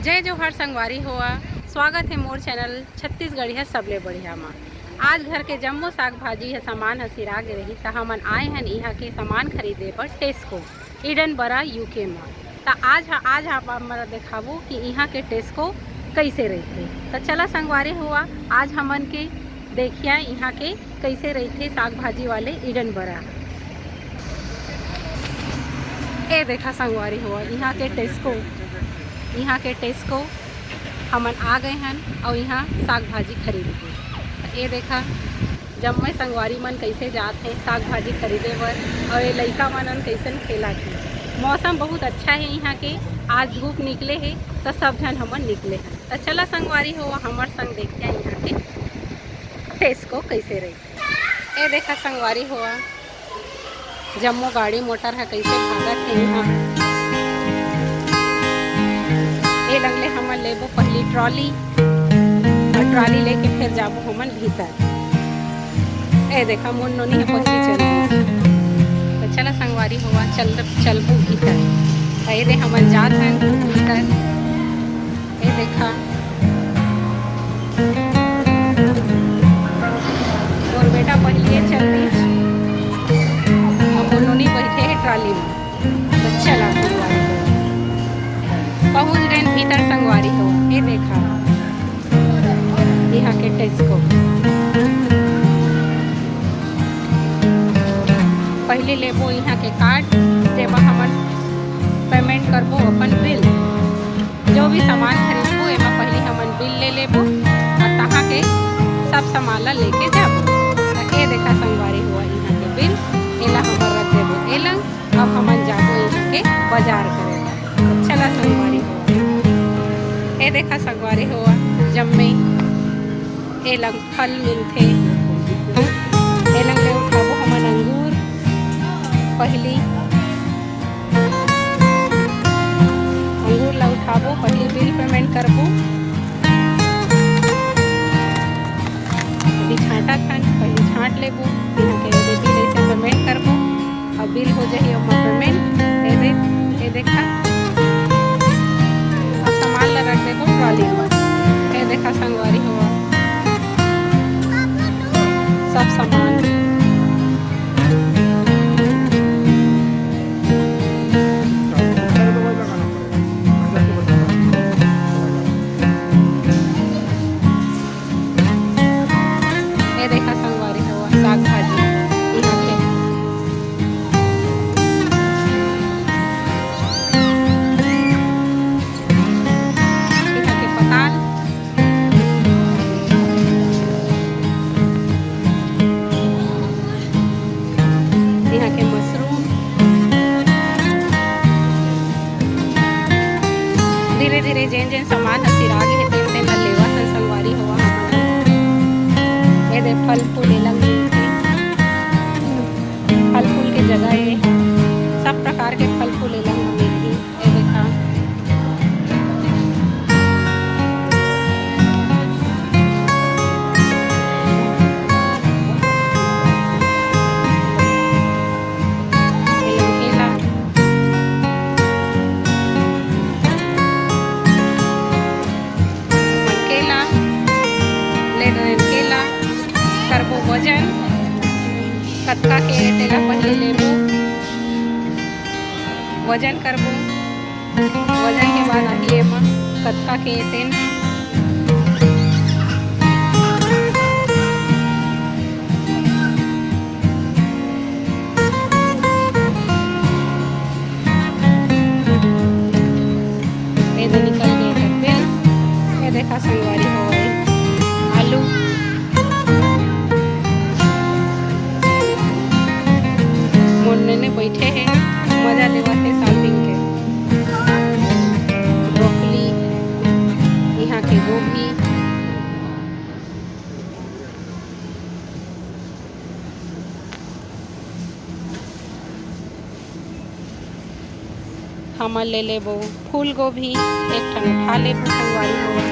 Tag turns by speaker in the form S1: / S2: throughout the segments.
S1: जय जोहार संगवारी हुआ। स्वागत है मोर चैनल छत्तीसगढ़ी है सबले बढ़िया माँ। आज घर के जम्मो साग भाजी है सामान है सिरा गे रही तो हमन आए हैं यहाँ के सामान खरीदे पर टेस्को एडिनबरा यूके में। तो आज आप हमारा दिखाबो कि यहाँ के टेस्को कैसे रहते। तो चला संगवारी हुआ, आज हमन के देखिए यहाँ के कैसे रहते साग भाजी वाले एडिनबरा। ए देखा संगवारी हुआ यहाँ के टेस्को हमन आ गए हैं और यहाँ साग भाजी खरीद के। ये देखा जब मैं संगवारी मन कैसे जाते हैं साग भाजी खरीदे बर, और ये लड़का मन कैसन खेला थे। मौसम बहुत अच्छा है यहाँ के, आज धूप निकले है तो सब जन हमन निकले हैं। तो चला संगवारी हुआ हमार संग देखते हैं यहाँ के टेस्को कैसे रहते। ये देखा संगवारी हुआ जम्मो गाड़ी मोटर है कैसे भागत है यहाँ। ये लगले हमन लेबो पहली ट्रॉली और ट्रॉली लेके फिर जाबो हमन भीतर। ए देखा मुन्नो नहीं पहुंची चल। तो चला संगवारी हुआ चलबो भीतर। ये दे हमन जात हैं भीतर। ये देखा और बेटा पहले चल दी और मुन्नो नहीं बैठे है ट्रॉली में। तो चला पहुंच गए भीतर संगवारी हो। ये देखा यहाँ के टेस्को पहले लेबो यहाँ के कार्ड जेमा हमन पेमेंट करबो अपन बिल। जो भी सामान खरीदबो एमा पहले हमन बिल ले लेबो और तहाँ के सब सामान ला लेके जाबो। ये देखा संगवारी हुआ यहाँ के बिल एला हमन रख देबो एलंग। अब हमन जाबो यहाँ के बाजार करे। चला संगवारी हुआ ये देखा संगवारी हुआ जब में ए लंग फल मिलते ए लंग ले उठाबो हमन अंगूर पहली अंगूर ला उठाबो पहली बिल पेमेंट करबो। अभी छाँटा खान पहले छाँट लेबो यहाँ के बिल ऐसे पेमेंट करबो और बिल हो जाए और पेमेंट ये देखा रख देखो ट्रॉली पर। ये देखा संगवारी हुआ सब सामान ये देखा संगवारी हुआ साग भाजी यहाँ के मशरूम। धीरे धीरे जेन सामान सिरा गे है तेन लेवा संगवारी हुआ। ये दे फल फूल लग फल फूल के जगह है सब प्रकार के फल फूल लग मिलती। ये देखा करबो वजन कतका के तेला पहले लेबो वजन करबो। वजन के बाद आही एमा कतका के तेन ये तो निकल गए बिल। ये देखा संगवारी हो गई आलू ने बैठे हैं मजा लेवाते सालबिंग के। ब्रोकली यहाँ के गोभी हमन ले लेबो फूल गोभी एक ठन उठा लेबो संगवारी हुआ।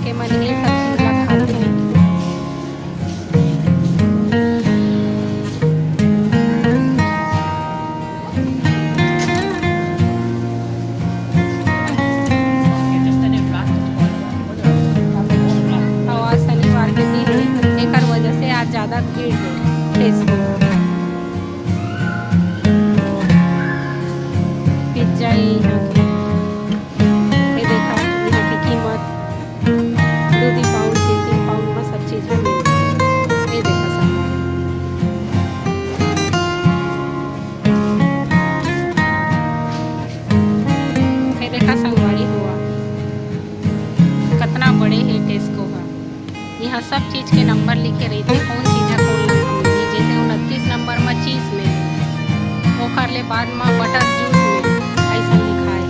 S1: के मन ये सब चीज़ ला खाथे। और आज शनिवार के दिन है, एकर वजह से आज ज़्यादा भीड़ है टेस्को। पिज्जा यहाँ के ये देखा, यहाँ की कीमत 2 पाउंड 3 पाउंड में सब चीज़ है। ये देखा संगवारी, ये देखा संगवारी हुआ कितना बड़े है टेस्को का। यहाँ सब चीज़ के नंबर लिखे रहते, कौन चीज़ है कौन नंबर। जैसे 29 नंबर में चीज़ में, ओकर ले बाद में बटर जूस में ऐसा लिखा है।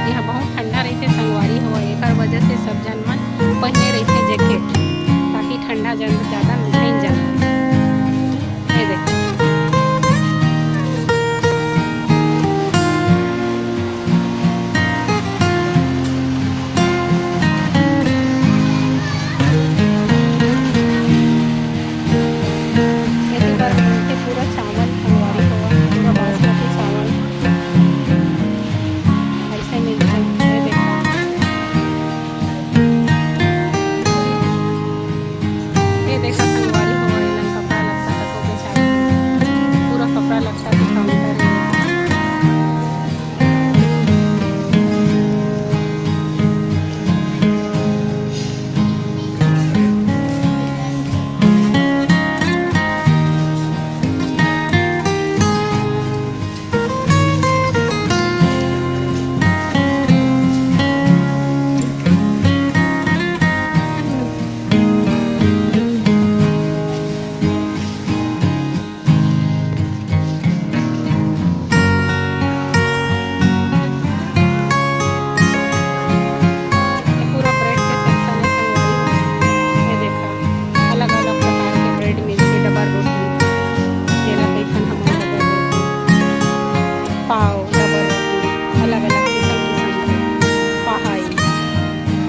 S1: यहाँ बहुत ठंडा रहते संगवारी हुआ, एकर वजह से सब जन मन पहने रहते जैकेट, ताकि ठंडा ज़्यादा नहीं जाता। ये देखो पूरा चावल संगवारी हुआ, पूरा बासमती चावल ऐसे मिलता है। ये देखा, ये देखा संगवारी हुआ, इलन कपड़ा लगता है तो बेचारे पूरा कपड़ा लगता है काउंटर है।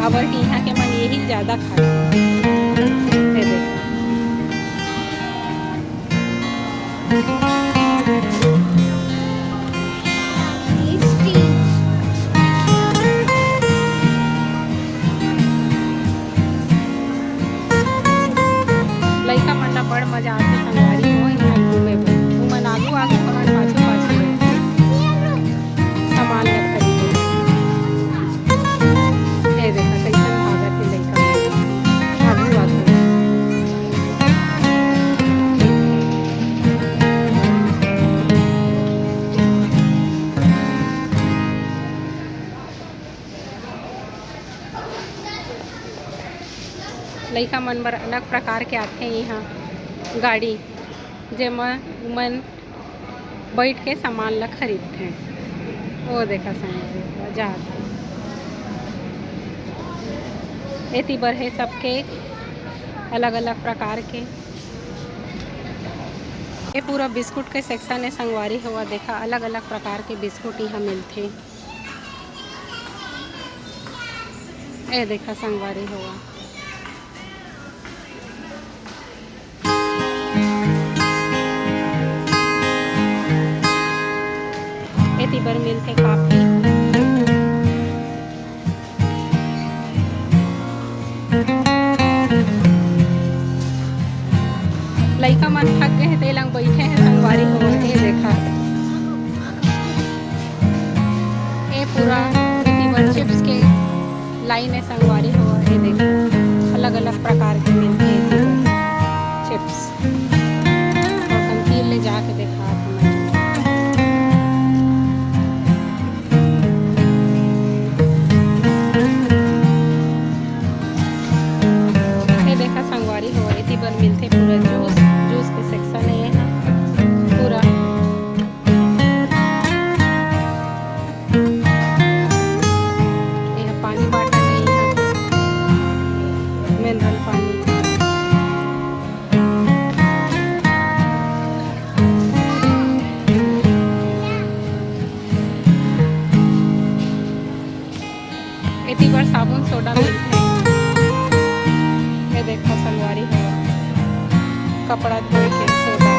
S1: और यहाँ के मन यही ज़्यादा खाते हैं। लड़का मन ला बड़ मजा आते संगवारी हो यहाँ घूमे पर। मन आगू आगू हमारे पाछू पाछू सामान ला खरीदे। ये देखा कैसन भागत है लड़का आगू आगू। लड़का मन बर अलग प्रकार के आते हैं यहाँ गाड़ी, जेमा मन बैठ के सामान ला खरीदते हैं। वो देखा संग मजा आता है। एती बर है सबके अलग अलग प्रकार के। ये पूरा बिस्कुट के सेक्शन है संगवारी हुआ। देखा अलग अलग प्रकार के बिस्कुट यहाँ मिलते। ये देखा संगवारी हुआ। एती बर मिलते काफी। लड़का मन थक गए हैं, तेलंग बैठे हैं संगवारी हो। ये देखा ये पूरा चिप्स के लाइन है संगवारी हो। ये देखा अलग अलग प्रकार के मिलते हैं चिप्स। और कंकीर ले जाके देखा संगवारी हो। इसी पर मिलते पूरा जूस के सेक्शन है यहाँ पूरा। यह पानी बाटल है यहाँ मिनरल पानी। कपड़ा धोए के सोडा।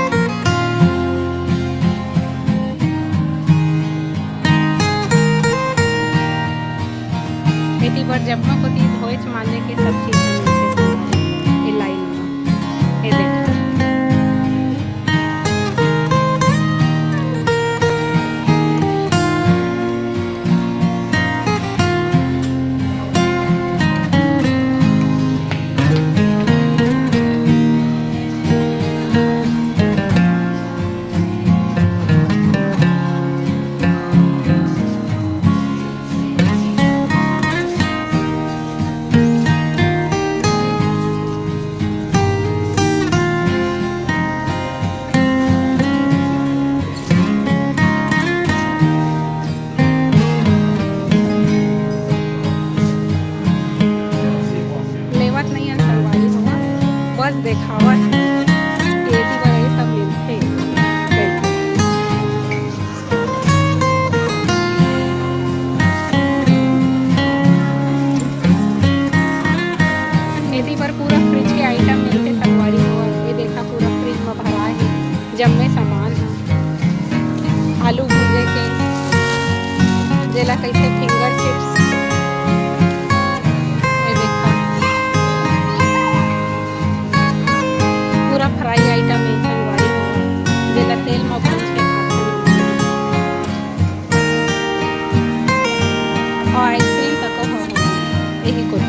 S1: एती बर जब को ती धोएच माने के सब चीज ए लाइन में ए देखो बस देखावा एती बर ये सब मिलथे। एती बर पूरा फ्रिज के आइटम मिलथे संगवारी हो। ये देखा पूरा फ्रिज में भरा है जम्मे सामान है। आलू भूजे के जेला कैसे फिंगर चिप्स फ्राई आइटम है संगवारी हो जेला तेल में भूज के खाते और आइसक्रीम तक हो यही कुछ।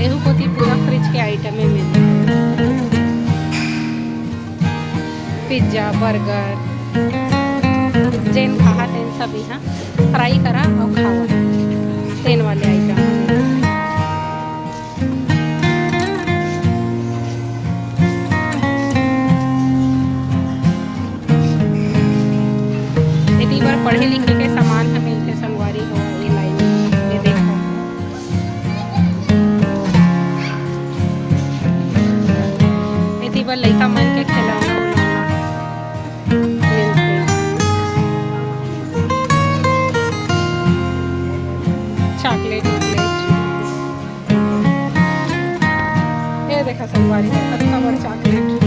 S1: एहू कोती पूरा फ्रिज के आइटम में मिलता पिज्जा बर्गर जेन खाहा तेन सब यहाँ फ्राई करा और खावा तेन वाले आइटम। इतनी बार पढ़े लिखे के सामान हमें मिलते संगवारी हो ये लाइन ये देखो। इतनी बार लड़का मन के खिलौना चॉकलेट ये देखा संगवारी है कितना बड़ा चॉकलेट।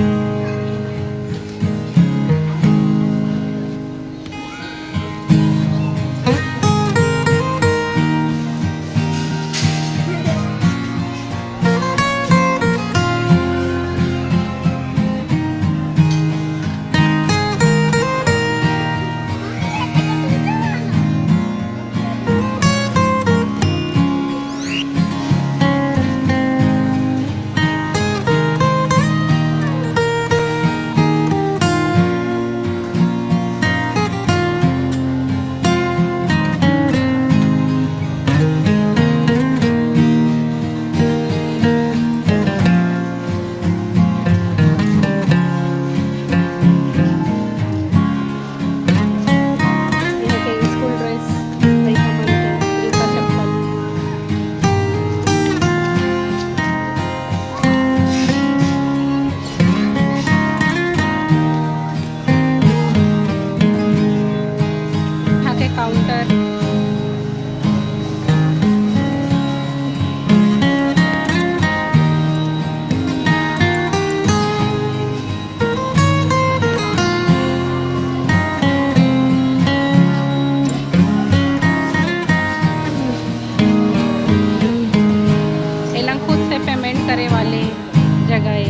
S1: करे वाले जगह है।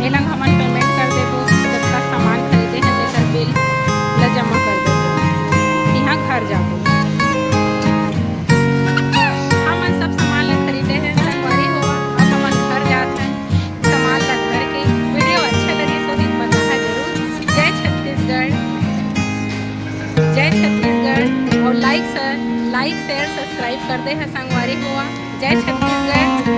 S1: ए लंग हमन पेमेंट कर देबो, जब तक सामान खरीदे हैं तेकर बिल ला जमा कर देबो, यहाँ घर जाबो। हमन सब सामान ला खरीदे हैं संगवारी हो, अब हमन घर जात हैं सामान ला धर के। वीडियो अच्छा लगे तो एक बताना जरूर। जय छत्तीसगढ़, जय छत्तीसगढ़। और लाइक शेयर सब्सक्राइब कर दे है संगवारी हुआ। जय छत्तीसगढ़।